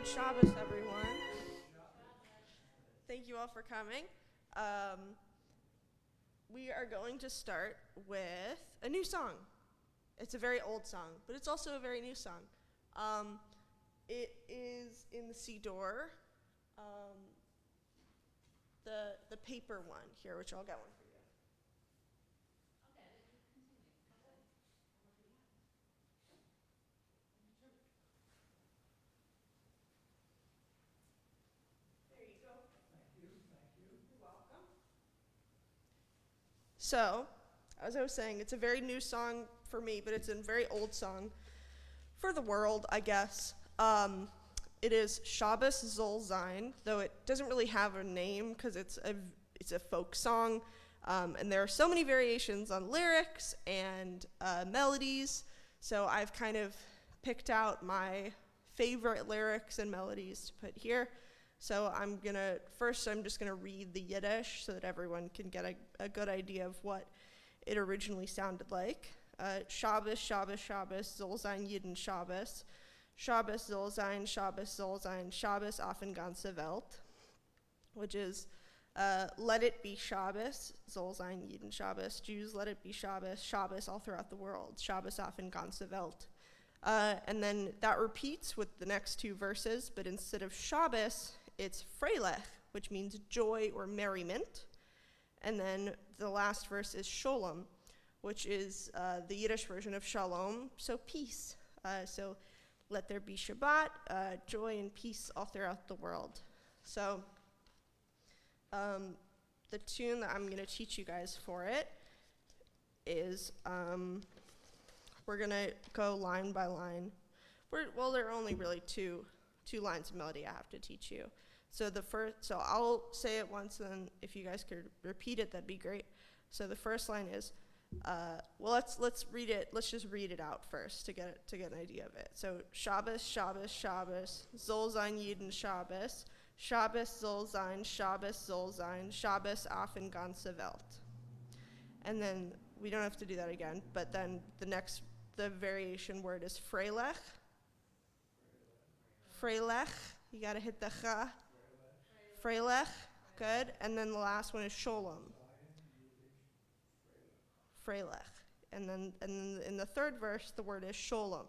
Good Shabbos, everyone. Thank you all for coming. We are going to start with a new song. It's a very old song, but it's also a very new song. It is in the Siddur, the paper one here, which I'll get one for you. There you go. Thank you. You're welcome. So, as I was saying, it's a very new song for me, but it's a very old song for the world, I guess. It is Shabbos Zol Zayin, though it doesn't really have a name because it's a folk song, and there are so many variations on lyrics and melodies. So I've kind of picked out my favorite lyrics and melodies to put here. So I'm just gonna read the Yiddish so that everyone can get a good idea of what it originally sounded like. Shabbos, Shabbos, Shabbos, Zol Zayin Yidden Shabbos. Shabbos, Zol Zayin, Shabbos, Zol Zayin, Shabbos auf in ganze Welt, which is, let it be Shabbos, Zol Zayin Yidden Shabbos, Jews, let it be Shabbos, Shabbos all throughout the world, Shabbos auf in ganze Welt. And then that repeats with the next two verses, but instead of Shabbos, it's Freilech, which means joy or merriment. And then the last verse is sholem, which is the Yiddish version of shalom, so peace. So let there be Shabbat, joy and peace all throughout the world. So the tune that I'm going to teach you guys for it is, we're going to go line by line. There are only really two lines of melody I have to teach you. So I'll say it once, and then if you guys could repeat it, that'd be great. So the first line is, let's read it. Let's just read it out first to get an idea of it. So Shabbos, Shabbos, Shabbos, Zol sein jeden Shabbos, Shabbos soll sein, Shabbos soll sein, Shabbos auf in ganze Welt. And then we don't have to do that again, but then the variation word is Freilich. Freilich, you gotta hit the cha. Freilich, good. And then the last one is Sholem. Freilich. And then in the third verse, the word is Sholem.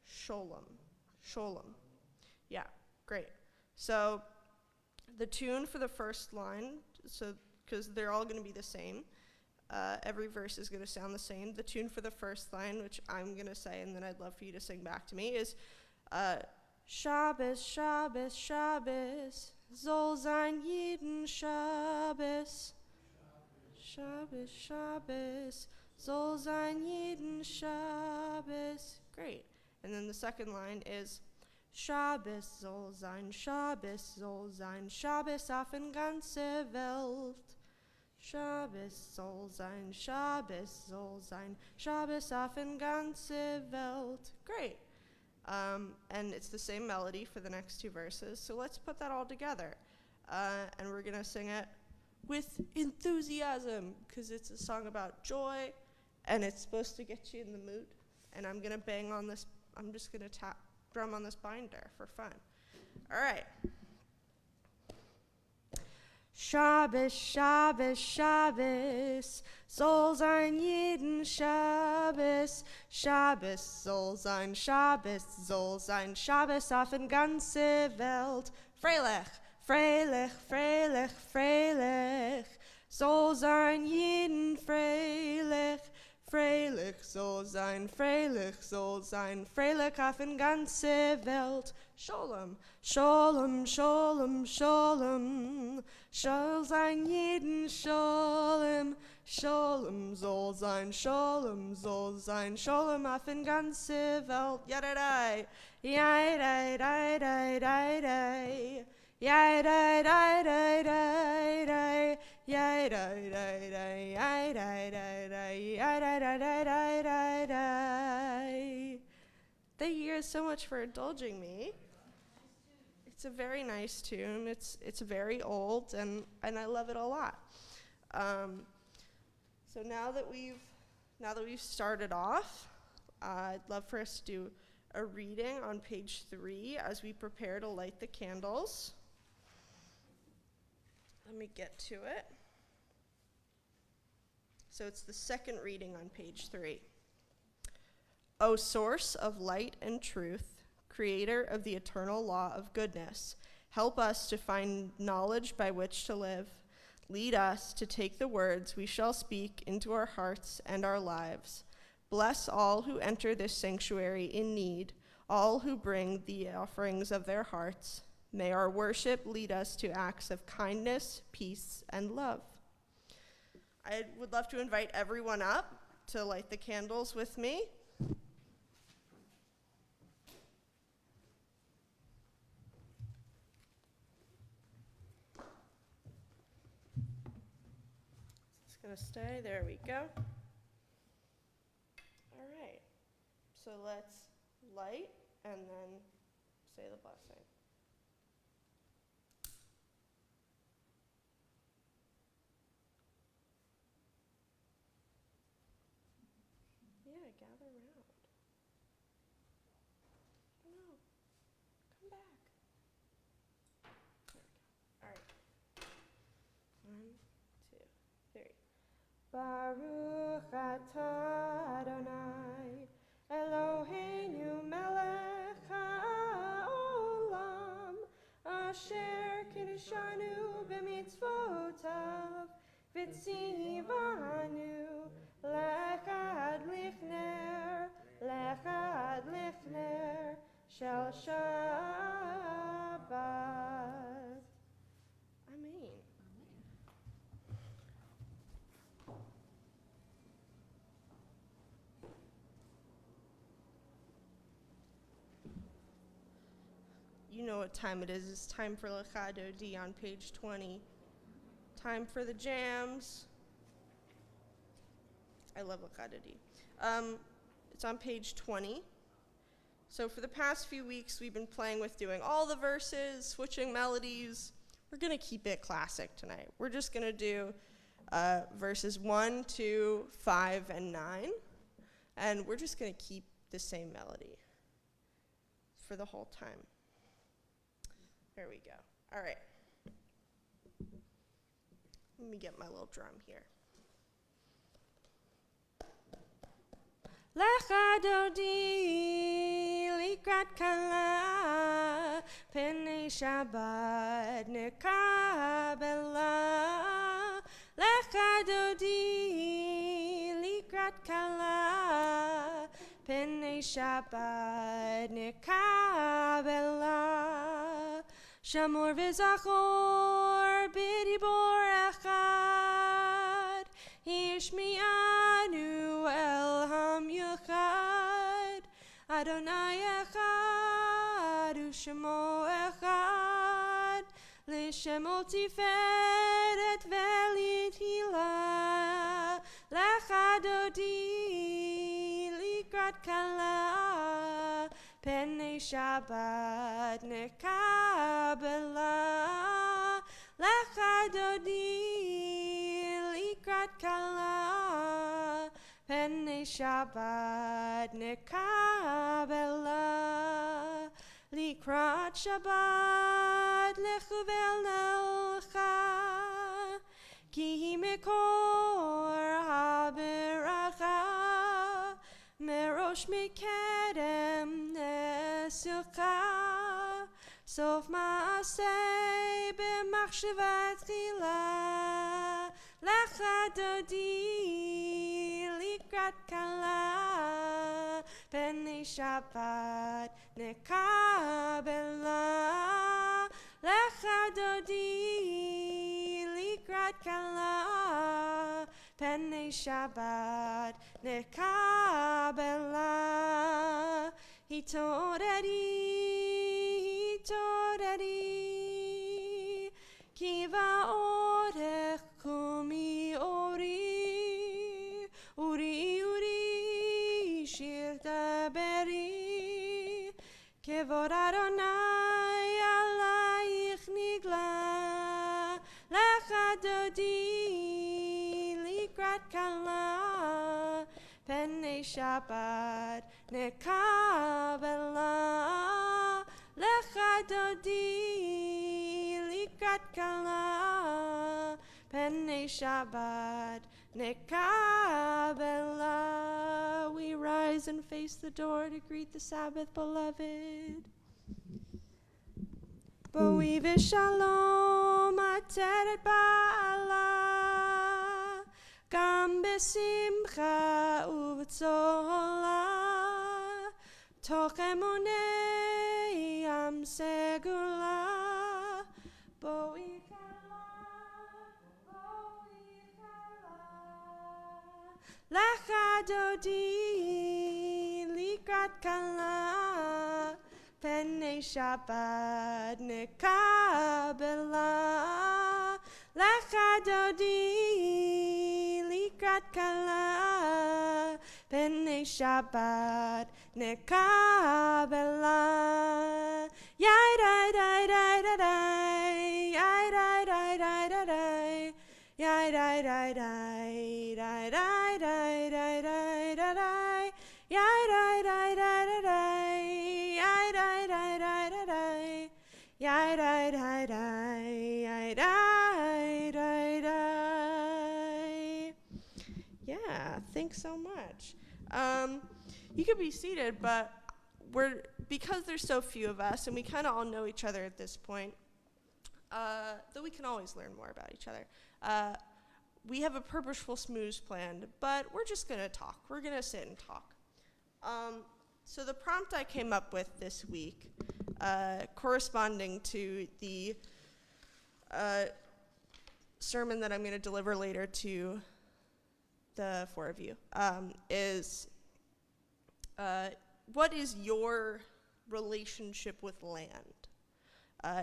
Sholem. Sholem. Yeah, great. So the tune for the first line, because they're all going to be the same, every verse is going to sound the same. The tune for the first line, which I'm going to say, and then I'd love for you to sing back to me, is Shabbos, Shabbos, Shabbos, soll sein jeden Shabbos. Shabbos, Shabbos, soll sein jeden Shabbos. Great. And then the second line is Shabbos soll sein, Shabbos soll sein, Shabbos auf in ganze Welt. Shabbos soll sein, Shabbos soll sein, Shabbos auf in ganze Welt. Great. And it's the same melody for the next two verses. So let's put that all together. And we're going to sing it with enthusiasm, because it's a song about joy, and it's supposed to get you in the mood. And I'm going to bang on this, I'm just going to drum on this binder for fun. All right. Shabbos, Shabbos, Shabbos, soll sein jeden Shabbos. Shabbos soll sein, Shabbos soll sein, Shabbos auf in ganze Welt. Freilich, Freilich, Freilich, Freilich, soll sein jeden Freilich. Freilich soll sein, Freilich soll sein, Freilich auf in ganze Welt. Sholem, Sholem, Sholem, Sholem, soll sein jeden Sholem. Sholem soll sein, Sholem soll sein, Sholem auf in ganze Welt. Yadadai, yadai, dai, dai, dai, dai. Yadai, dai, dai, dai, dai. Yadai, dai, dai, yadai, dai, dai, yadai, dai, dai, dai, dai, dai. Thank you guys so much for indulging me. It's a very nice tune. It's very old, and I love it a lot. So now that we've started off, I'd love for us to do a reading on page 3 as we prepare to light the candles. Let me get to it. So it's the second reading on page 3. O source of light and truth, creator of the eternal law of goodness, help us to find knowledge by which to live. Lead us to take the words we shall speak into our hearts and our lives. Bless all who enter this sanctuary in need, all who bring the offerings of their hearts. May our worship lead us to acts of kindness, peace, and love. I would love to invite everyone up to light the candles with me. It's going to stay. There we go. All right. So let's light and then say the blessing. Yeah, gather around. No, come back. There we go. All right. 1, 2, 3. Baruch atah Adonai, Eloheinu melech haolam, asher kiddushanu b'mitzvotav. Tzivanu lechad lichner shel Shabbat. Amen. You know what time it is. It's time for Lechado D on page 20. Time for the jams. I love Lechado D. It's on page 20. So for the past few weeks, we've been playing with doing all the verses, switching melodies. We're going to keep it classic tonight. We're just going to do verses 1, 2, 5, and 9. And we're just going to keep the same melody for the whole time. There we go. All right. Let me get my little drum here. Lechado di likrat kala penei Shabbat nekabela. Lechado di likrat kala penei Shabbat nekabela. Shamor v'zachor b'dibor echad Yishmi'anu el ham-yuchad Adonai echad u'shemo echad L'shemo tiferet v'litila Lechado di likrat kala Penei Shabbat nekabela Lechado di likrat kala Penei Shabbat nekabela Likrat Shabbat lechuvel nelcha Ki hi mekor haberacha Merosh mekedem nesucha Sof maaseh b'machshavat chila Lechado di likrat kala Penei Shabbat nekabela Lechado di likrat kala Penei Shabbat nekabela Hitoredi Kiva orech kumi uri shir daberi Kevod Adonai alayich nigla Lechado di likrat kala Penei Shabbat nekabela Lechado di likrat kala Penei Shabbat nekabela. We rise and face the door to greet the Sabbath beloved. Boi v'shalom ateret ba'ala Gam besimcha uv'tzola Toch emunei am segula Boi Lechado di likrat kala Penei Shabbat nekabela Lechado di likrat kala Penei Shabbat nekabela Yai dai dai dai dai dai Yai dai dai dai dai dai Yai dai dai dai dai dai dai dai dai dai dai Yai dai dai dai dai dai Yai dai dai dai dai dai Yai dai dai dai Yai dai dai dai. Yeah, thanks so much. You could be seated, but because there's so few of us and we kind of all know each other at this point, though we can always learn more about each other. we have a purposeful snooze planned, but we're just gonna talk. We're gonna sit and talk. So the prompt I came up with this week, corresponding to the sermon that I'm gonna deliver later to the four of you, is what is your relationship with land?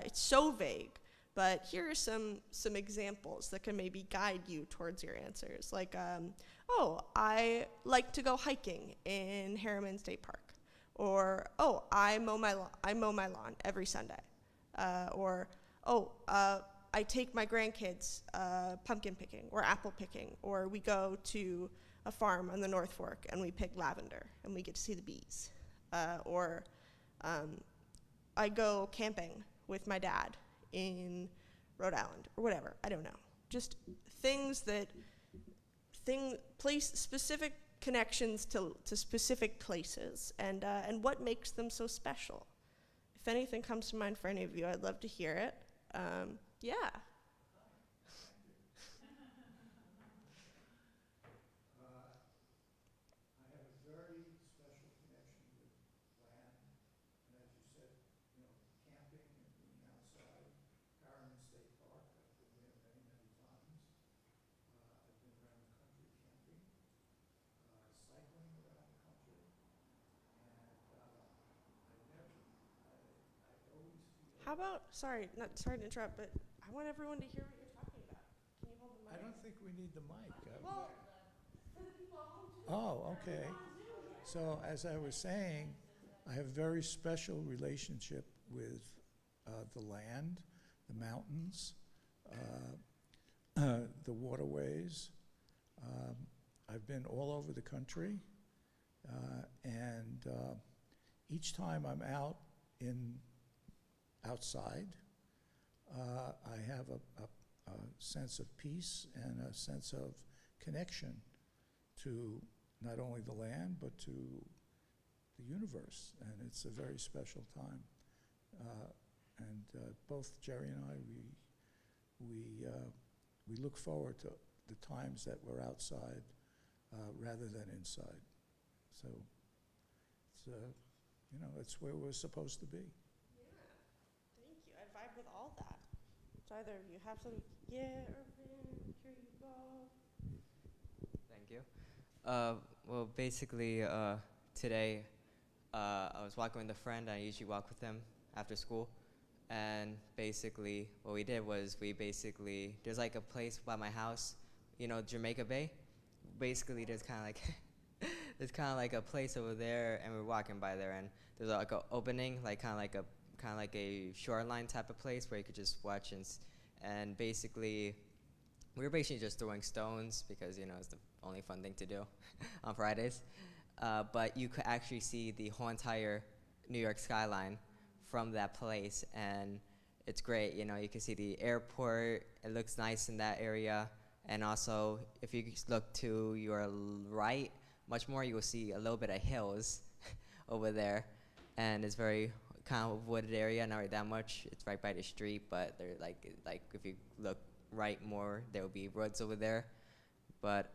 It's so vague, but here are some examples that can maybe guide you towards your answers. Like, oh, I like to go hiking in Harriman State Park. Or, oh, I mow my lawn every Sunday. Or, oh, I take my grandkids pumpkin picking or apple picking, or we go to a farm on the North Fork and we pick lavender and we get to see the bees. Or I go camping with my dad in Rhode Island or whatever. I don't know. Just things that place specific connections to specific places and what makes them so special. If anything comes to mind for any of you, I'd love to hear it. Yeah. I have a very special connection with land, and as you said, camping and being outside. Harriman State Park, I've been there many, many times. I've been around the country camping, cycling around the country, and I always feel. How about, sorry to interrupt, but I want everyone to hear what you're talking about. Can you hold the mic? I don't think we need the mic. Well, for the people at home too. Oh, okay. So as I was saying, I have a very special relationship with the land, the mountains, the waterways. I've been all over the country, and each time I'm outside, I have a sense of peace and a sense of connection to not only the land, but to the universe, and it's a very special time. Both Jerry and I, we look forward to the times that we're outside rather than inside. So it's where we're supposed to be. Yeah, thank you. I vibe with all that. So either of you have some, yeah, Irvin, here you go. Thank you. Well, basically, today I was walking with a friend. I usually walk with him after school. And basically, what we did was there's like a place by my house, Jamaica Bay. Basically, there's kind of like a place over there, and we're walking by there, and there's like an opening, kind of like a shoreline type of place where you could just watch and basically, we were basically just throwing stones because it's the only fun thing to do on Fridays. But you could actually see the whole entire New York skyline from that place, and it's great. You can see the airport. It looks nice in that area, and also if you look to your right, much more, you will see a little bit of hills over there, and it's very kind of wooded area. Not really that much. It's right by the street, but they're like if you look right more, there will be woods over there. But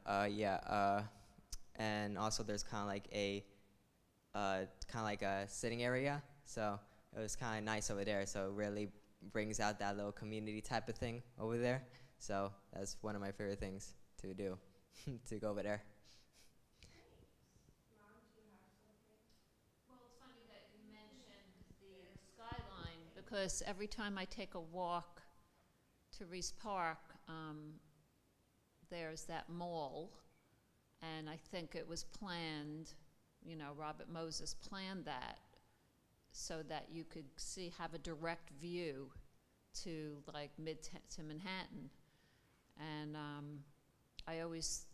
and also there's kind of like a sitting area, so it was kind of nice over there. So it really brings out that little community type of thing over there. So that's one of my favorite things to do, to go over there. Mom, do you have something? Well, it's funny that you mentioned the skyline because every time I take a walk to Reese Park, there's that mall, and I think it was planned, Robert Moses planned that so that you could have a direct view to to Manhattan. And I always,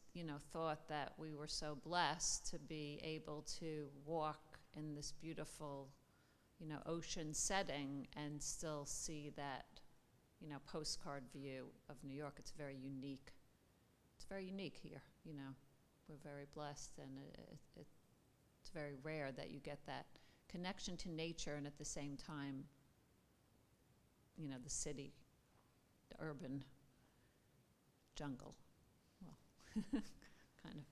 thought that we were so blessed to be able to walk in this beautiful, ocean setting and still see that, postcard view of New York. It's very unique. It's very unique here, We're very blessed, and it's very rare that you get that connection to nature and at the same time, the city, the urban jungle. kind of.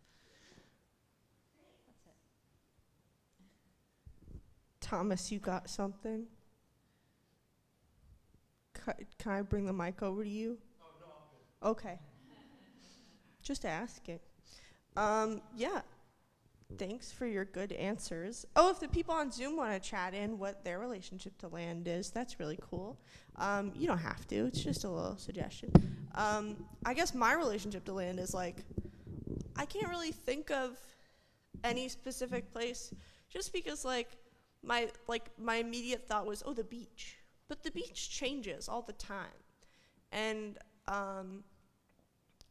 That's it. Thomas, you got something? Can I bring the mic over to you? Oh, no, I'm good. Okay. Just asking. Yeah. Thanks for your good answers. Oh, if the people on Zoom want to chat in what their relationship to land is, that's really cool. You don't have to. It's just a little suggestion. I guess my relationship to land is like, I can't really think of any specific place, just because my immediate thought was, oh, the beach. But the beach changes all the time. And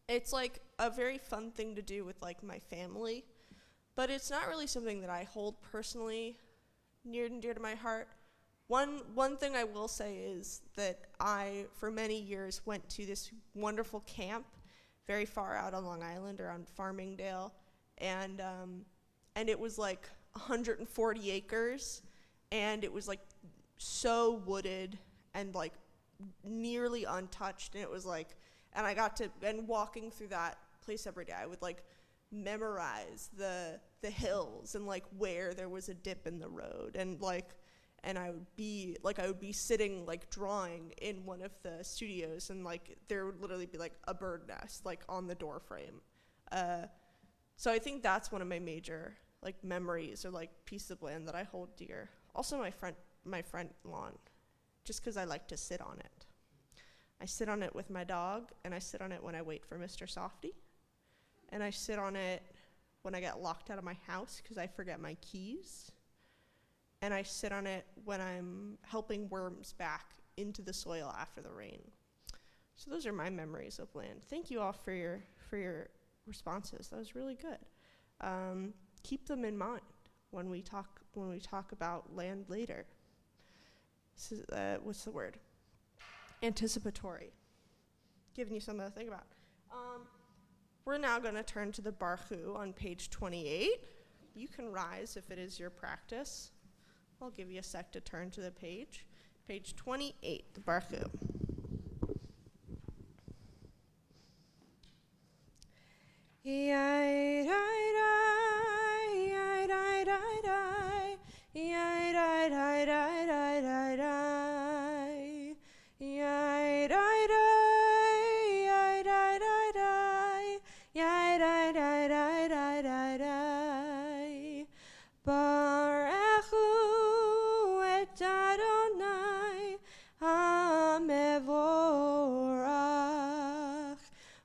it's like a very fun thing to do with like my family. But it's not really something that I hold personally near and dear to my heart. One thing I will say is that I, for many years, went to this wonderful camp very far out on Long Island around Farmingdale. And it was like 140 acres. And it was like so wooded and like nearly untouched. And it was like, and I got to, and walking through that place every day, I would like memorize the hills and like where there was a dip in the road, and I would be sitting like drawing in one of the studios, and like there would literally be like a bird nest like on the door frame. So I think that's one of my major like memories or like pieces of land that I hold dear. Also my front lawn, just because I like to sit on it. I sit on it with my dog, and I sit on it when I wait for Mr. Softy. And I sit on it when I get locked out of my house because I forget my keys. And I sit on it when I'm helping worms back into the soil after the rain. So those are my memories of land. Thank you all for your responses. That was really good. Keep them in mind when we talk about land later. This is, what's the word? Anticipatory. Giving you something to think about. We're now going to turn to the Baruch on page 28. You can rise if it is your practice. I'll give you a sec to turn to the page. Page 28, the Baruch.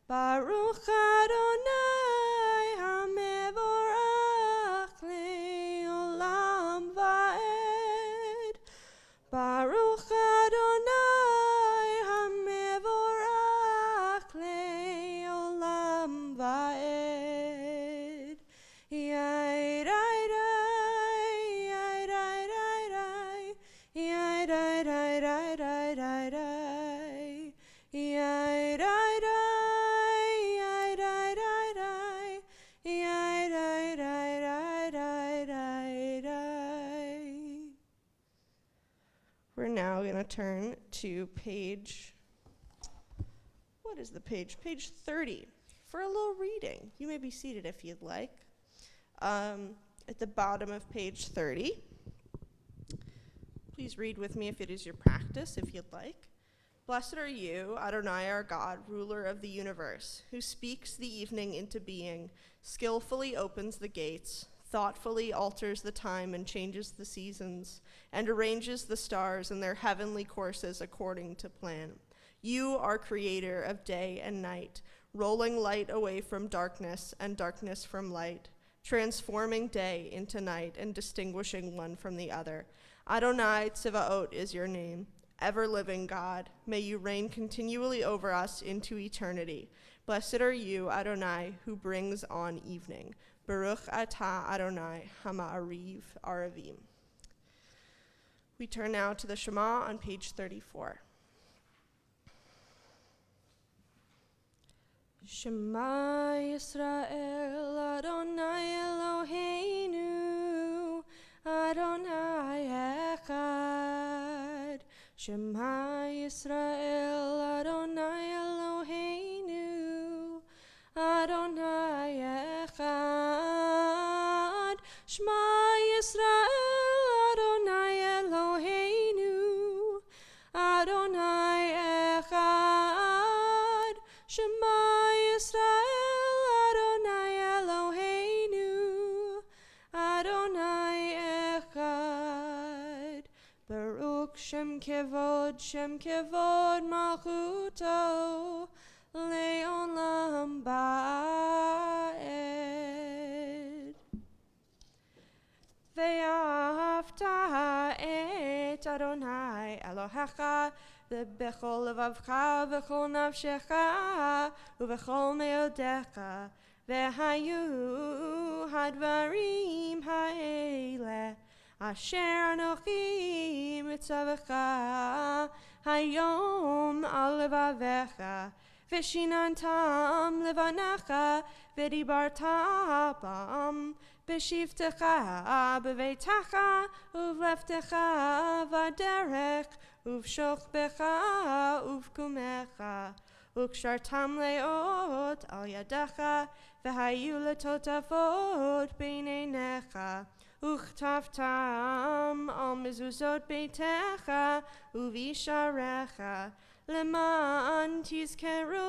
Baruch Adonai HaMevorach Le'olam Va'ed. Baruch Adonai HaMevorach Le'olam Va'ed. We're now going to turn to page, what is the page? Page 30 for a little reading. You may be seated if you'd like. At the bottom of page 30, please read with me if it is your practice, if you'd like. Blessed are you, Adonai our God, ruler of the universe, who speaks the evening into being, skillfully opens the gates, thoughtfully alters the time and changes the seasons, and arranges the stars in their heavenly courses according to plan. You are creator of day and night, rolling light away from darkness and darkness from light, transforming day into night and distinguishing one from the other. Adonai Tzivaot is your name. Ever-living God, may you reign continually over us into eternity. Blessed are you, Adonai, who brings on evening. Baruch atah Adonai Hama'ariv Aravim. We turn now to the Shema on page 34. Shema Yisrael Adonai Eloheinu Adonai Echad. Shema Yisrael Adonai Eloheinu Adonai Shema Yisrael Adonai Eloheinu Adonai Echad. Shema Yisrael Adonai Eloheinu Adonai Echad. Baruch Shem Kevod Malchuto Le'olam Ba'ed. Ve'ahavta et Adonai Elohecha bechol levavcha v'chol nafshecha uv'chol meodecha ve'hayu hadvarim ha'ele asher anochi mitzavecha hayom al levavecha v'shinantam levanecha v'dibarta bam b'shivtecha b'veitecha uv'leftecha v'derech uv'shochbecha uv'kumecha ukshartam leot al yadecha v'hayu letotafot b'neinecha uchtaftam al mezuzot beitecha uvisharecha leman tizkeru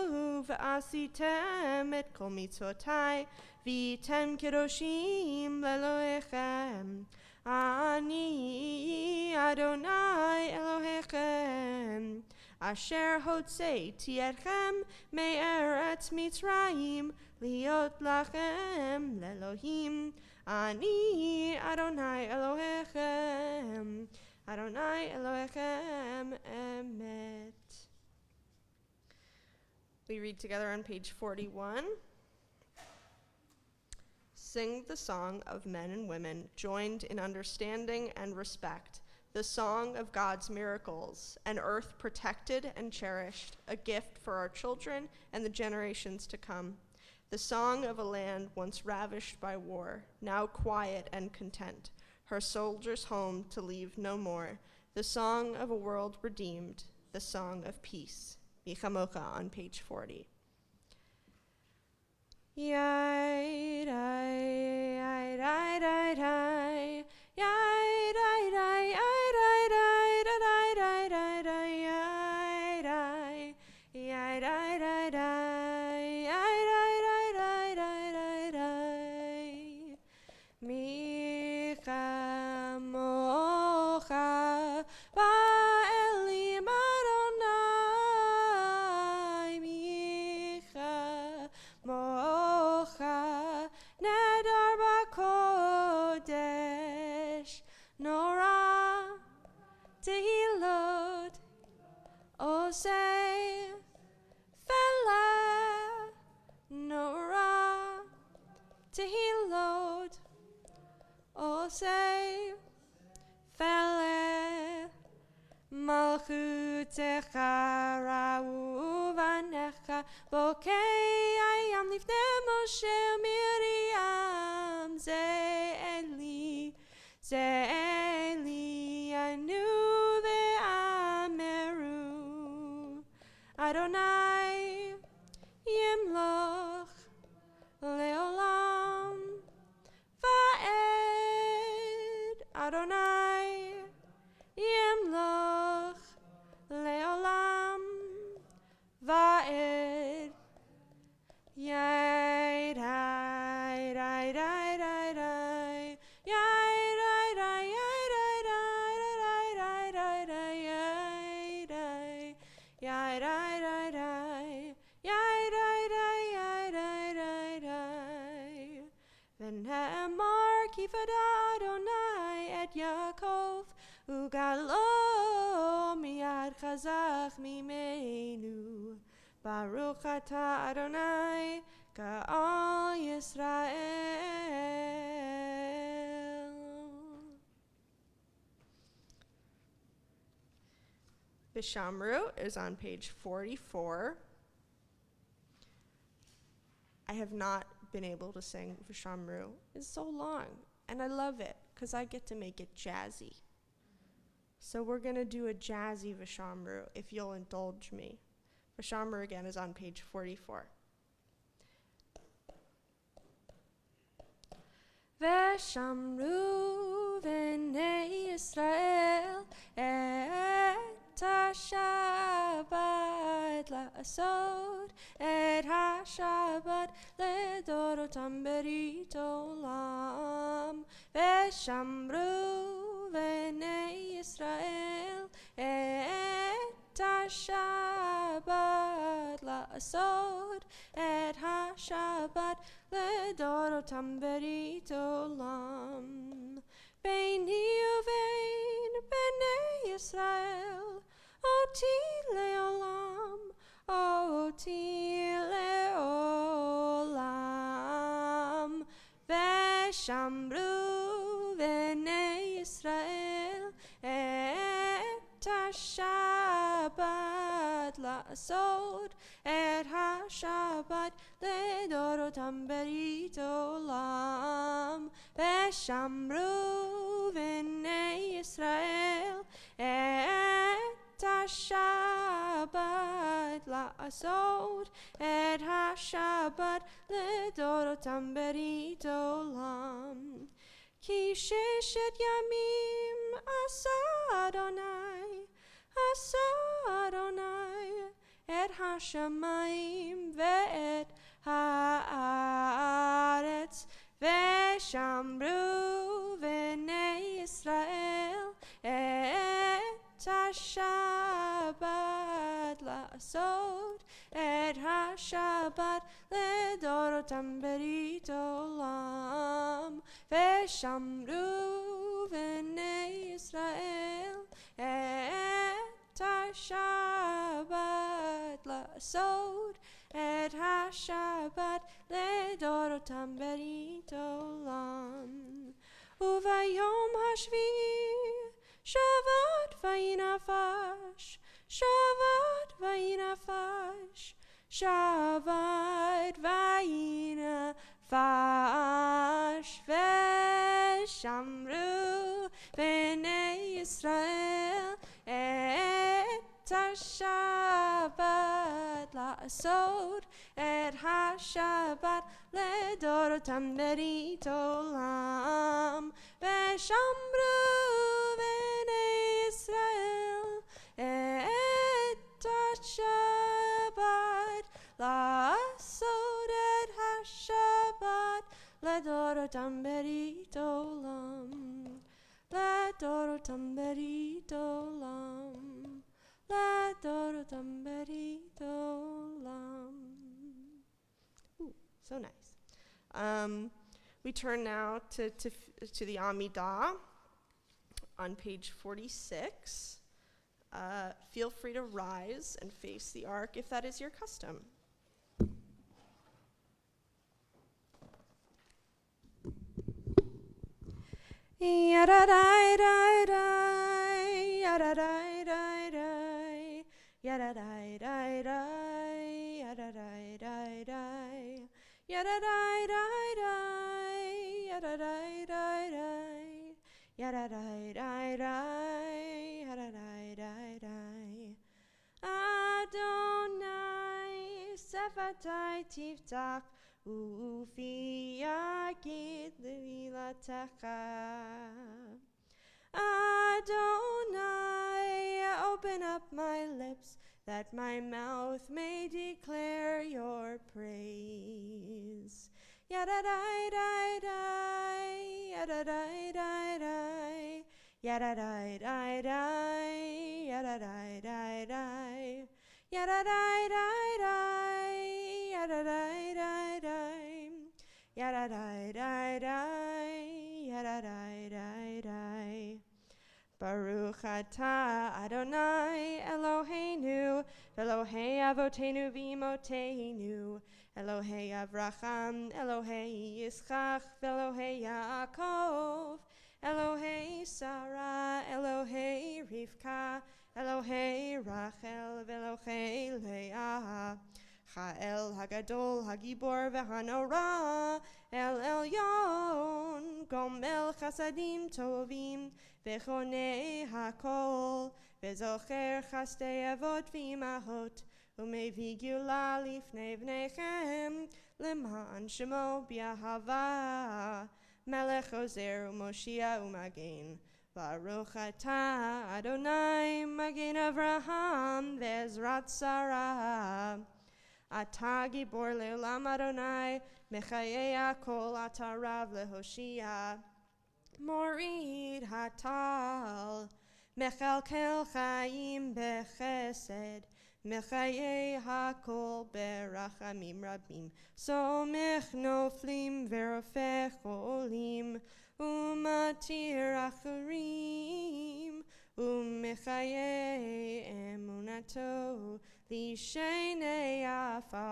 v'asitem et kol mitzvotai v'tem kedoshim leloechem Ani Adonai Elohechem Asher hotzei tietchem me'eretz Mitzrayim liot lachem lelohim Ani Adonai Elohechem Adonai Elohechem Emet. We read together on page 41. Sing the song of men and women joined in understanding and respect, the song of God's miracles, an earth protected and cherished, a gift for our children and the generations to come. The song of a land once ravished by war, now quiet and content, her soldiers home to leave no more. The song of a world redeemed, the song of peace. Michamocha on page 40. Yai dai yai dai dai dai yai dai dai yai dai dai dai dai dai dai yai dai yai dai dai dai yai dai dai dai dai dai dai Micha mocha ba'elim Adonai Micha mocha nedar b'kodesh nora tehilot osei fela nora tehilot osei fela malchutecha ra'u vanecha bokei ayam lifnei Moshe Miriam ze eli anu ve'ameru Adonai yimloch leolam va'ed Adonai yimloch leolam va'ed Yai dai dai dai dai dai Yai dai dai yai dai dai dai dai dai yai dai yai dai dai dai yai dai dai yai dai dai dai V'ne'emar kifada Adonai et Yaakov ugalo miyad chazach mimenu Baruch atah Adonai ka'al Yisrael. Vishamru is on page 44. I have not been able to sing Vishamru. It's so long, and I love it because I get to make it jazzy. So we're going to do a jazzy Vishamru if you'll indulge me. Vishamru again is on page 44. ושמרו בני ישראל את השבת לעשות את השבת לדורותם ברית עולם. ושמרו בני ישראל את השבת לעשות את השבת לדורותם ברית עולם. ביני ובין בני ישראל אותי לעולם, אותי לעולם. ושמרו בני ישראל את השבת לעשות את השבת לדורותם ברית עולם. ושמרו בני ישראל את השבת לעשות את השבת לדורותם ברית עולם. כי 6 ימים עשה אדוני את השמיים ואת הארץ. ושמרו בני ישראל את השבת לעשות את השבת לדורותם ברית עולם. ושמרו בני ישראל את השבת לעשות את השבת לדורותם ברית עולם. וביום השביעי שבת וינפש, שבת וינפש, שבת וינפש. ושמרו בני ישראל את השבת לעשות את השבת לדורותם ברית עולם. ושמרו בני ישראל את השבת לעשות את השבת לדורותם ברית עולם, לדורותם ברית עולם, לדורותם ברית עולם. Ooh, so nice. We turn now to the Amidah on page 46. Feel free to rise and face the ark if that is your custom. Yada-dai-dai-dai, yada-dai-dai-dai, yada-dai-dai-dai, yada-dai-dai-dai, yada-dai-dai-dai, yada-dai-dai-dai, yada-dai-dai-dai, yada-dai-dai-dai. Adonai sefatai tiftach ufi yagid levilatecha. Adonai, open up my lips, that my mouth may declare your praise. Yada-dai-dai-dai, yada-dai-dai-dai, yada-dai-dai-dai, yada-dai-dai-dai, yada-dai-dai-dai, yada-dai-dai-dai, yada-dai-dai-dai, yada-dai-dai-dai. Baruch atah Adonai Eloheinu, Elohei Avotenu v'Imotenu, Elohei Avraham, Elohei Yitzchak, Elohei Yaakov, Elohei Sarah, Elohei Rivka, Elohei Rachel, Elohei Leah. Cha'el Hagadol, Hagibor v'Hanora, El Elyon, Gomel Chasadim Tovim, V'chonei Hakol, V'zocher Chastei Avot v'Imahot, U'mevi Geulah lifnei v'nechem, L'man Shemo b'Ahava. Melech Ozer u'Moshia u'Magen. Baruch atah Adonai Magen Avraham ve'ezrat Sarah. Atah gibor le'olam Adonai mechayei hakol atah rav lehoshia. Morid hatal mechalkel chaim bechesed mechayei hakol berachamim rabim somech noflim verofech olim umatir acharim umechayei emunato lishenei afar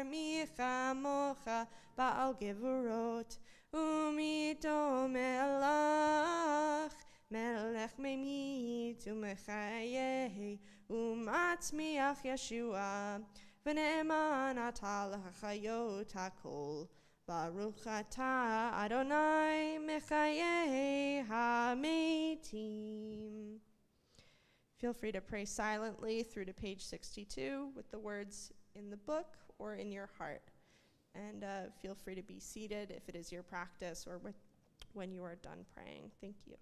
michamocha ba'al gevurot Umido melach, melech memit umechayeh, umatzmiach Yeshua, v'ne'eman atah l'chayot hakol. Baruch atah Adonai mechayeh hametim. Feel free to pray silently through to page 62 with the words in the book or in your heart. And feel free to be seated if it is your practice or when you are done praying. Thank you.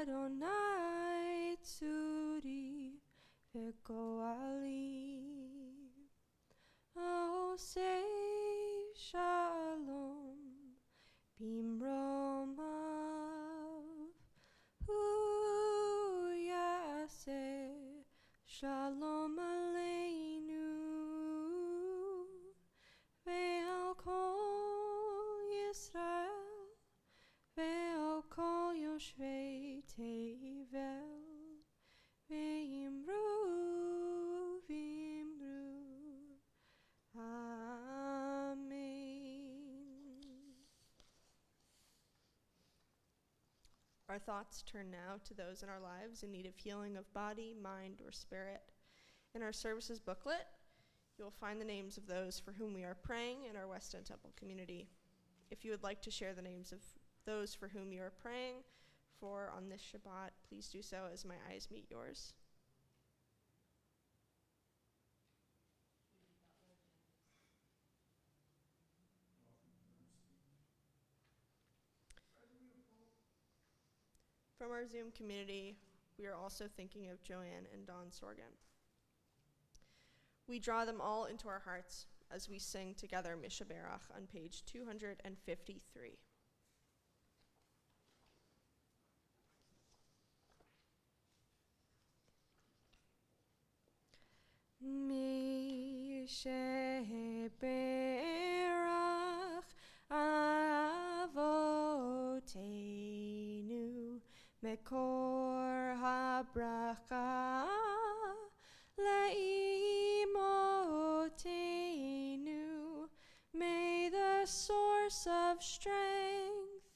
Adonai tzuri v'goali. Oh, say shalom bimromav. Hu yaseh shalom aleinu ve'al kol Yisrael ve'al kol yoshvei tevel ve'imru v'imru. Amen. Our thoughts turn now to those in our lives in need of healing of body, mind, or spirit. In our services booklet, you will find the names of those for whom we are praying in our West End Temple community. If you would like to share the names of those for whom you are praying for on this Shabbat, please do so as my eyes meet yours. From our Zoom community, we are also thinking of Joanne and Dawn Sorgan. We draw them all into our hearts as we sing together Mishaberach on page 253. Mishaberach Avoteinu Mekor habracha leimotenu. May the source of strength,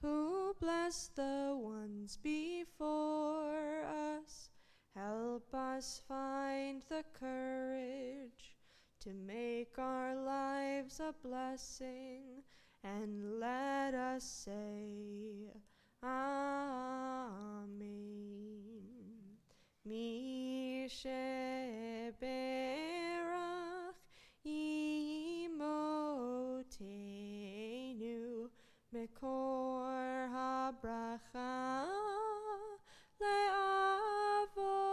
who bless the ones before us, help us find the courage to make our lives a blessing, and let us say, Amen. Mishaberach imotenu mekor habracha leavotenu.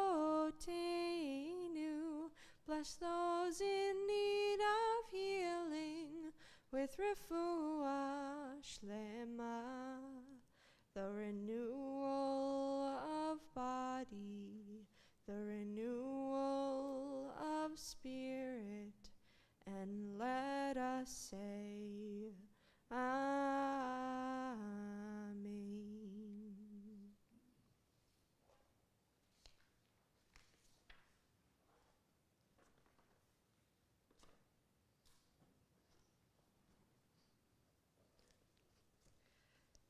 Bless those in need of healing with refuah shlema, the renewal of body, the renewal of spirit, and let us say, Amen.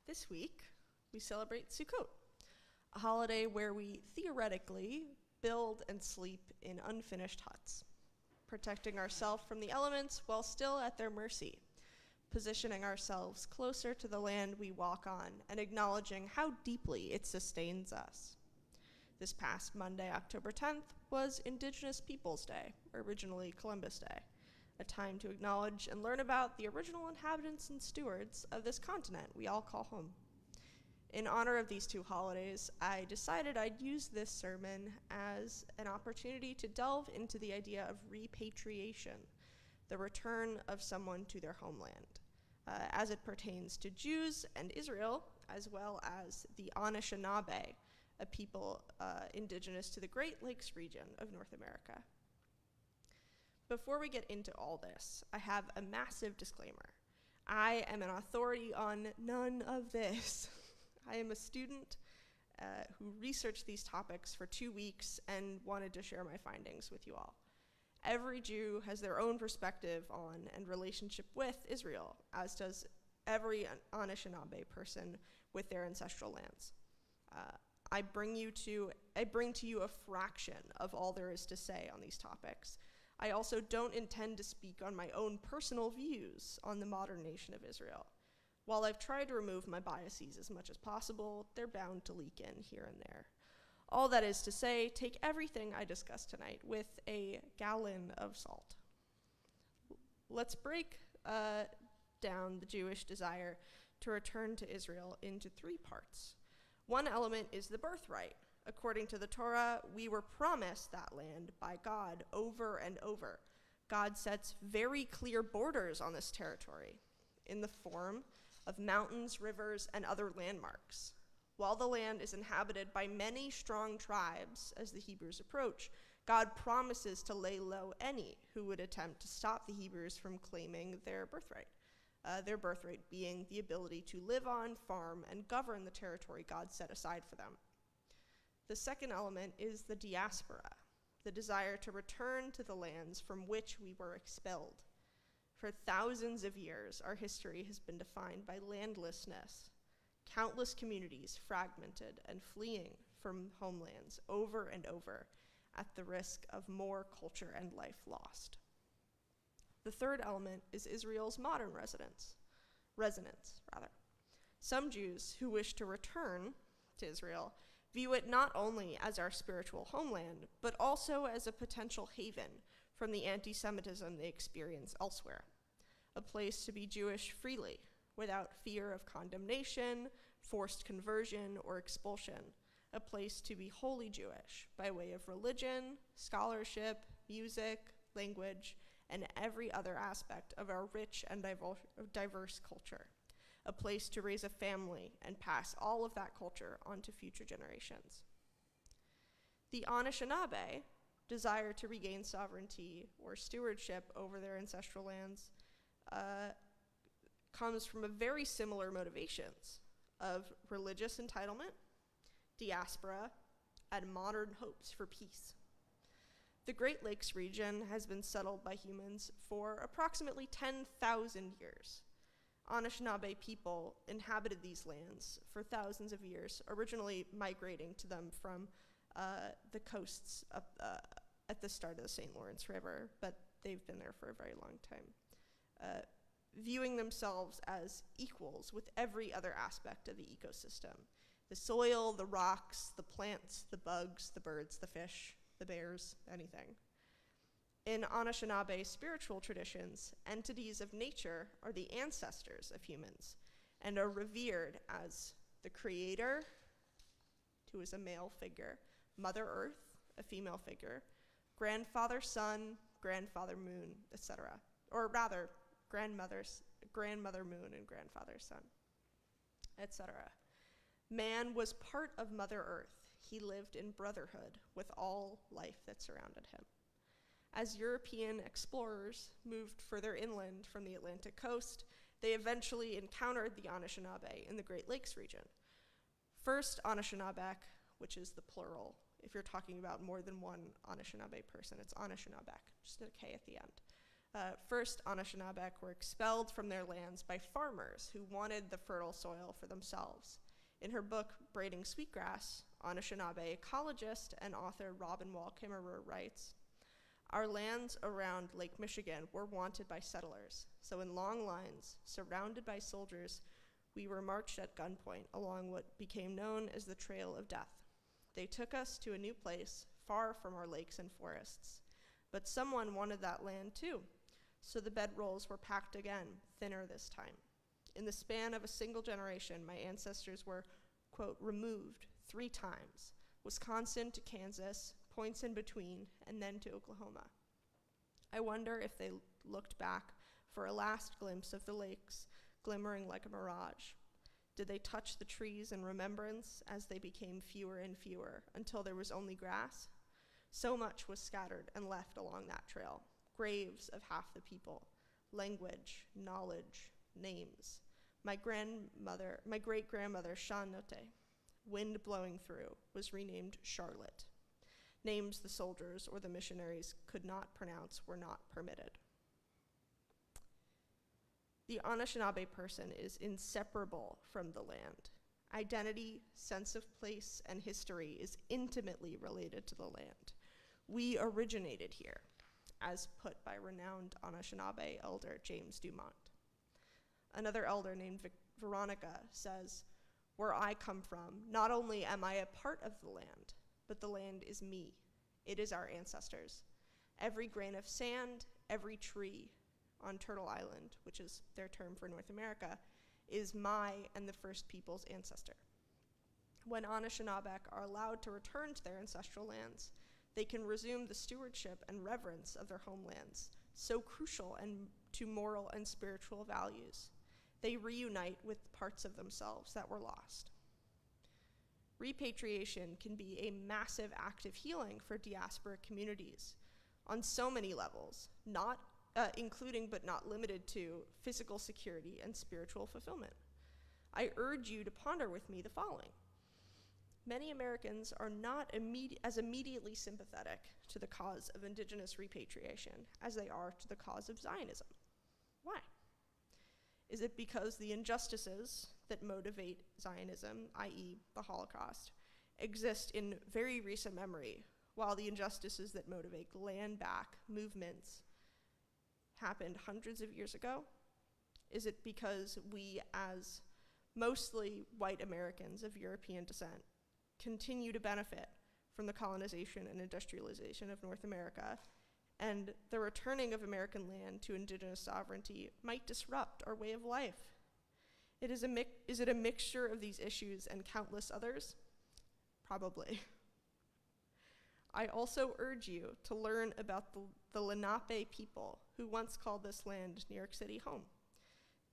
This week, we celebrate Sukkot, a holiday where we theoretically build and sleep in unfinished huts, protecting ourselves from the elements while still at their mercy, positioning ourselves closer to the land we walk on and acknowledging how deeply it sustains us. This past Monday, October 10th, was Indigenous Peoples Day, originally Columbus Day, a time to acknowledge and learn about the original inhabitants and stewards of this continent we all call home. In honor of these two holidays, I decided I'd use this sermon as an opportunity to delve into the idea of repatriation, the return of someone to their homeland, as it pertains to Jews and Israel, as well as the Anishinaabe, a people indigenous to the Great Lakes region of North America. Before we get into all this, I have a massive disclaimer. I am an authority on none of this. I am a student who researched these topics for 2 weeks and wanted to share my findings with you all. Every Jew has their own perspective on and relationship with Israel, as does every Anishinaabe person with their ancestral lands. I bring to you a fraction of all there is to say on these topics. I also don't intend to speak on my own personal views on the modern nation of Israel. While I've tried to remove my biases as much as possible, they're bound to leak in here and there. All that is to say, take everything I discuss tonight with a gallon of salt. Let's break down the Jewish desire to return to Israel into 3 parts. One element is the birthright. According to the Torah, we were promised that land by God over and over. God sets very clear borders on this territory in the form of mountains, rivers, and other landmarks. While the land is inhabited by many strong tribes as the Hebrews approach, God promises to lay low any who would attempt to stop the Hebrews from claiming their birthright being the ability to live on, farm, and govern the territory God set aside for them. The second element is the diaspora, the desire to return to the lands from which we were expelled. For thousands of years, our history has been defined by landlessness, countless communities fragmented and fleeing from homelands over and over at the risk of more culture and life lost. The third element is Israel's modern resonance. Some Jews who wish to return to Israel view it not only as our spiritual homeland, but also as a potential haven from the anti-Semitism they experience elsewhere, a place to be Jewish freely, without fear of condemnation, forced conversion, or expulsion, a place to be wholly Jewish by way of religion, scholarship, music, language, and every other aspect of our rich and diverse culture, a place to raise a family and pass all of that culture on to future generations. The Anishinaabe desire to regain sovereignty or stewardship over their ancestral lands comes from a very similar motivations of religious entitlement, diaspora, and modern hopes for peace. The Great Lakes region has been settled by humans for approximately 10,000 years. Anishinaabe people inhabited these lands for thousands of years, originally migrating to them from the coasts up, at the start of the St. Lawrence River, but they've been there for a very long time, viewing themselves as equals with every other aspect of the ecosystem: the soil, the rocks, the plants, the bugs, the birds, the fish, the bears, anything. In Anishinaabe spiritual traditions, entities of nature are the ancestors of humans and are revered as the creator, who is a male figure, Mother Earth, a female figure, grandfather sun, grandfather moon, etc. Or rather, grandmother moon and grandfather sun, etc. Man was part of Mother Earth. He lived in brotherhood with all life that surrounded him. As European explorers moved further inland from the Atlantic coast, they eventually encountered the Anishinaabe in the Great Lakes region. First Anishinaabek, which is the plural. If you're talking about more than one Anishinaabe person, it's Anishinaabek, just a K at the end. First Anishinaabe were expelled from their lands by farmers who wanted the fertile soil for themselves. In her book, Braiding Sweetgrass, Anishinaabe ecologist and author Robin Wall Kimmerer writes, "Our lands around Lake Michigan were wanted by settlers, so in long lines, surrounded by soldiers, we were marched at gunpoint along what became known as the Trail of Death. They took us to a new place, far from our lakes and forests. But someone wanted that land too, so the bedrolls were packed again, thinner this time. In the span of a single generation, my ancestors were, quote, removed 3 times, Wisconsin to Kansas, points in between, and then to Oklahoma. I wonder if they looked back for a last glimpse of the lakes, glimmering like a mirage. Did they touch the trees in remembrance as they became fewer and fewer until there was only grass? So much was scattered and left along that trail. Graves of half the people, language, knowledge, names. My great-grandmother, Shanote, wind blowing through, was renamed Charlotte. Names the soldiers or the missionaries could not pronounce were not permitted." The Anishinaabe person is inseparable from the land. Identity, sense of place, and history is intimately related to the land. We originated here, as put by renowned Anishinaabe elder James Dumont. Another elder named Veronica says, "Where I come from, not only am I a part of the land, but the land is me. It is our ancestors. Every grain of sand, every tree on Turtle Island, which is their term for North America, is my and the first people's ancestor. When Anishinaabe are allowed to return to their ancestral lands, they can resume the stewardship and reverence of their homelands, so crucial to moral and spiritual values. They reunite with parts of themselves that were lost." Repatriation can be a massive act of healing for diaspora communities on so many levels, including but not limited to physical security and spiritual fulfillment. I urge you to ponder with me the following. Many Americans are not as immediately sympathetic to the cause of indigenous repatriation as they are to the cause of Zionism. Why? Is it because the injustices that motivate Zionism, i.e. the Holocaust, exist in very recent memory, while the injustices that motivate land back movements happened hundreds of years ago? Is it because we, as mostly white Americans of European descent, continue to benefit from the colonization and industrialization of North America, and the returning of American land to indigenous sovereignty might disrupt our way of life? Is it a mixture of these issues and countless others? Probably. I also urge you to learn about the Lenape people who once called this land New York City home.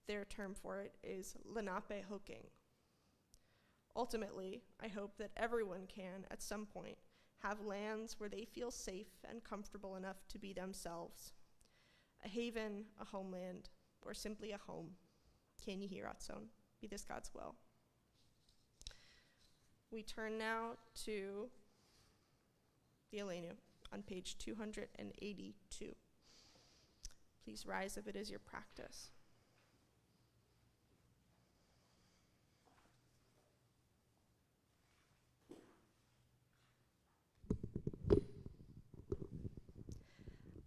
Their term for it is Lenape Hoking. Ultimately, I hope that everyone can, at some point, have lands where they feel safe and comfortable enough to be themselves. A haven, a homeland, or simply a home. Ken Yehi Ratzon. Be this God's will. We turn now to the Aleinu on page 282. Please rise if it is your practice.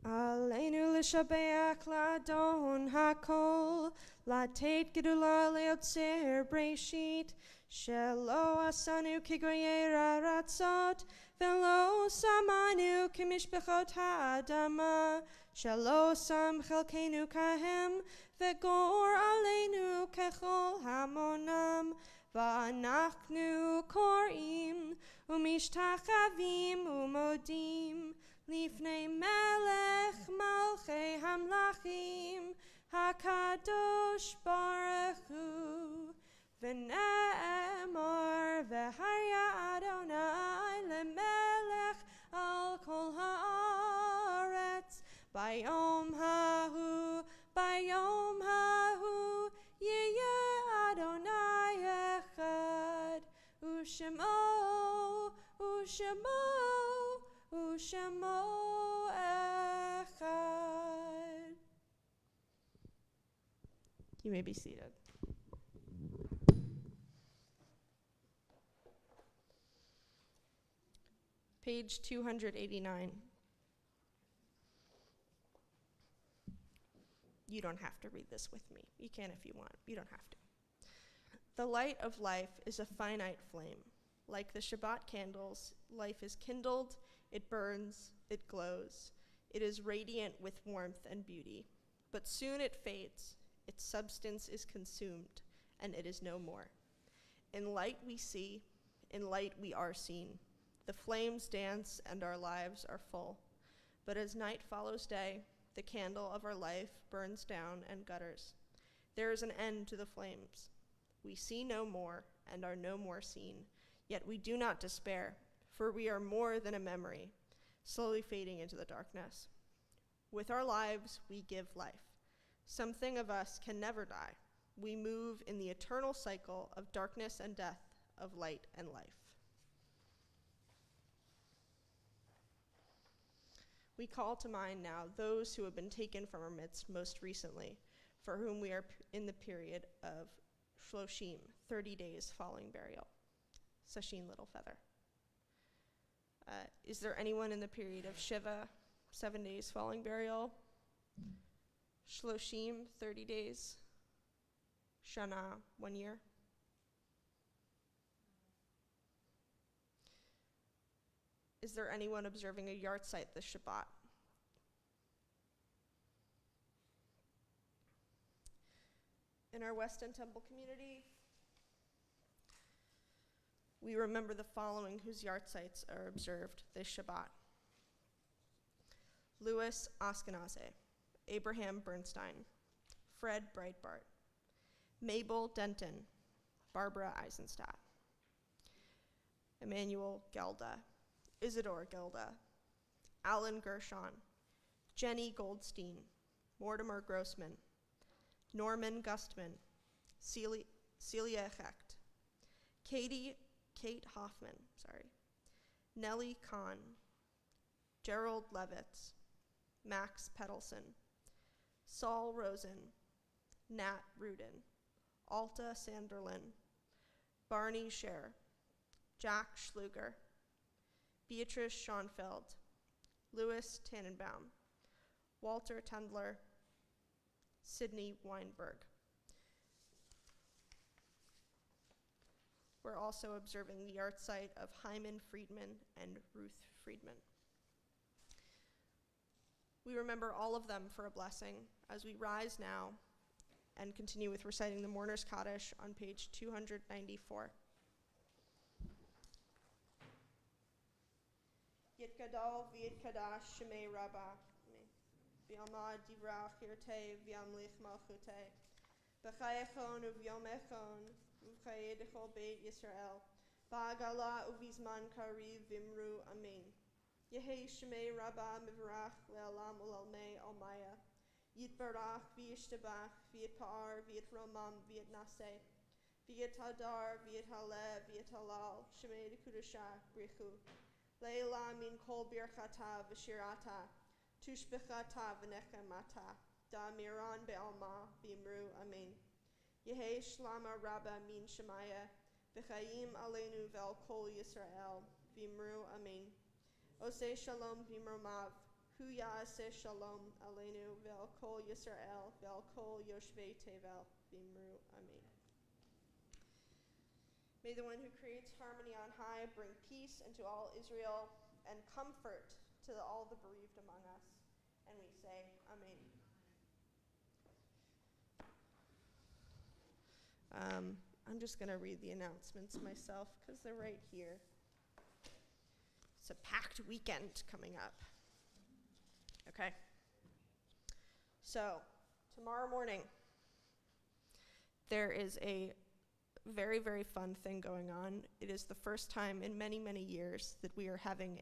Aleinu l'shabeach l'adon hakol, l'tet gedula leotzer breshit, shelo asanu kigoyera ratzot, velo samanu kimishbechot ha'adama, shelo sam chelkenu kahem, vegor aleinu kechol hamonam, va'anachnu korim, umishtachavim umodim, Lifnei melech malchei hamlachim, hakadosh baruch hu, v'ne'emar v'harya Adonai lemelech al kol haaretz, bayom hahu, yeh Adonai echad, u'shemo, U'shemo echad. You may be seated. Page 289. You don't have to read this with me. You can if you want. You don't have to. The light of life is a finite flame. Like the Shabbat candles, life is kindled, it burns, it glows. It is radiant with warmth and beauty. But soon it fades, its substance is consumed, and it is no more. In light we see, in light we are seen. The flames dance and our lives are full. But as night follows day, the candle of our life burns down and gutters. There is an end to the flames. We see no more and are no more seen. Yet we do not despair, for we are more than a memory, slowly fading into the darkness. With our lives, we give life. Something of us can never die. We move in the eternal cycle of darkness and death, of light and life. We call to mind now those who have been taken from our midst most recently, for whom we are in the period of Shloshim, 30 days following burial. Sashin Little Feather. Is there anyone in the period of Shiva, 7 days following burial? Shloshim, 30 days. Shana, 1 year. Is there anyone observing a yahrzeit this Shabbat? In our West End Temple community, we remember the following whose yahrzeits are observed this Shabbat. Louis Ashkenazi, Abraham Bernstein, Fred Breitbart, Mabel Denton, Barbara Eisenstadt, Emmanuel Gelda, Isidore Gelda, Alan Gershon, Jenny Goldstein, Mortimer Grossman, Norman Gustman, Celia Hecht, Kate Hoffman, Nellie Kahn, Gerald Levitz, Max Petelson, Saul Rosen, Nat Rudin, Alta Sanderlin, Barney Scher, Jack Schluger, Beatrice Schoenfeld, Louis Tannenbaum, Walter Tendler, Sydney Weinberg. We're also observing the art site of Hyman Friedman and Ruth Friedman. We remember all of them for a blessing as we rise now and continue with reciting the Mourner's Kaddish on page 294. Yitkadal v'yitkadash shemei rabba, v'yamad divrach hirtei v'yamlich malchutei, b'chayechon u'v'yomechon u'chayedechol beit Yisrael, ba'agala u'vizman kariv v'imru amen. Yehei shemei rabba mivrach le'alam u'lalmei almaya, yitbarach v'yishtabach v'yitpa'ar v'yitromam v'yitnaseh, v'yithadar v'yithaleh v'yithalal shemei dekudashah brichu. Leila min kol birchata v'shirata, tushbechata v'nechemata, da miran be'alma v'imru amen. Yehei shlama rabba min shemaya, v'chayim aleinu ve'al kol Yisrael, v'imru amen. Oseh shalom v'imromav, hu ya'aseh shalom aleinu ve'al kol Yisrael, ve'al kol yoshvei tevel, v'imru amen. May the one who creates harmony on high bring peace into all Israel and comfort to all the bereaved among us. And we say, Amen. I'm just going to read the announcements myself because they're right here. It's a packed weekend coming up. Okay. So, tomorrow morning, there is a very, very fun thing going on. It is the first time in many, many years that we are having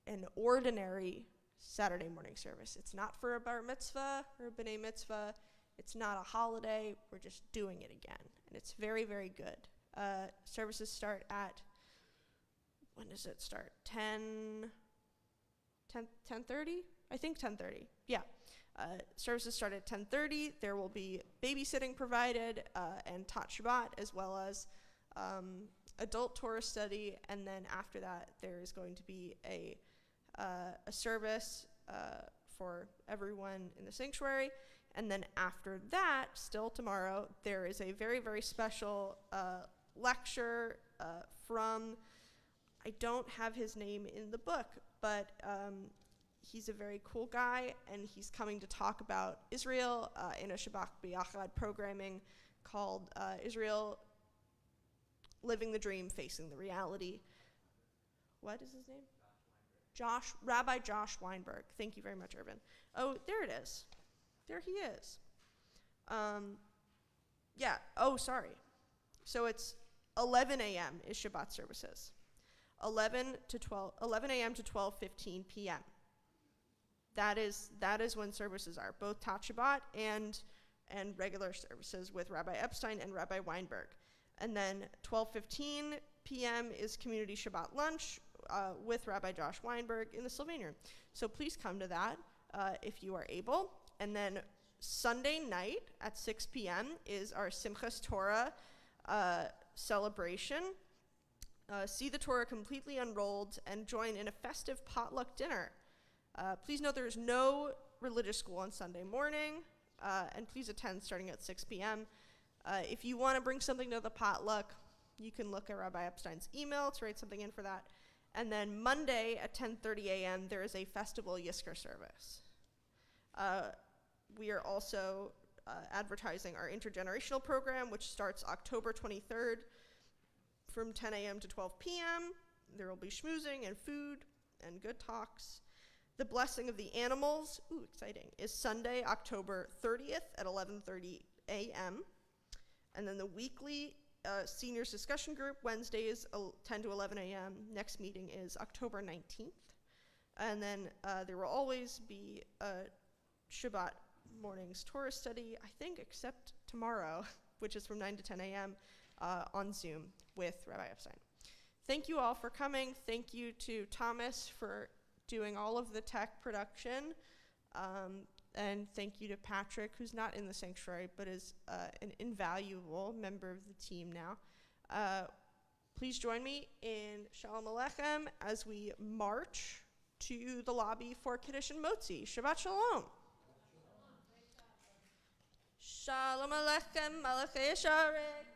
an ordinary Saturday morning service. It's not for a bar mitzvah or a b'nai mitzvah. It's not a holiday. We're just doing it again. And it's very, very good. Services start at, when does it start? 10:30? I think 10:30. Yeah. Services start at 10:30. There will be babysitting provided and Tot Shabbat, as well as adult Torah study. And then after that, there is going to be a service for everyone in the sanctuary. And then after that, still tomorrow, there is a very, very special lecture from, I don't have his name in the book, but he's a very cool guy, and he's coming to talk about Israel in a Shabbat B'Yachad programming called Israel Living the Dream, Facing the Reality. What is his name? Rabbi Josh Weinberg. Thank you very much, Irvin. Oh, there it is. There he is. Yeah, oh, sorry. So it's 11 a.m. is Shabbat services. 11 a.m. to 12:15 p.m. That is when services are, both Tot Shabbat and regular services with Rabbi Epstein and Rabbi Weinberg. And then 12:15 p.m. is community Shabbat lunch with Rabbi Josh Weinberg in the Sylvania Room. So please come to that if you are able. And then Sunday night at 6 p.m. is our Simchas Torah celebration. See the Torah completely unrolled and join in a festive potluck dinner. Please note there is no religious school on Sunday morning, and please attend starting at 6 p.m. If you want to bring something to the potluck, you can look at Rabbi Epstein's email to write something in for that. And then Monday at 10:30 a.m., there is a festival Yizkor service. We are also advertising our intergenerational program, which starts October 23rd from 10 a.m. to 12 p.m. There will be schmoozing and food and good talks. The Blessing of the Animals, ooh, exciting, is Sunday, October 30th at 11:30 a.m. And then the weekly seniors discussion group, Wednesdays 10 to 11 a.m. Next meeting is October 19th. And then there will always be Shabbat mornings Torah study, I think, except tomorrow, which is from 9 to 10 a.m. On Zoom with Rabbi Epstein. Thank you all for coming. Thank you to Thomas for doing all of the tech production. And thank you to Patrick, who's not in the sanctuary, but is an invaluable member of the team now. Please join me in Shalom Aleichem as we march to the lobby for Kiddush and Motzi. Shabbat Shalom. Shalom Aleichem, Malachei Yesharek.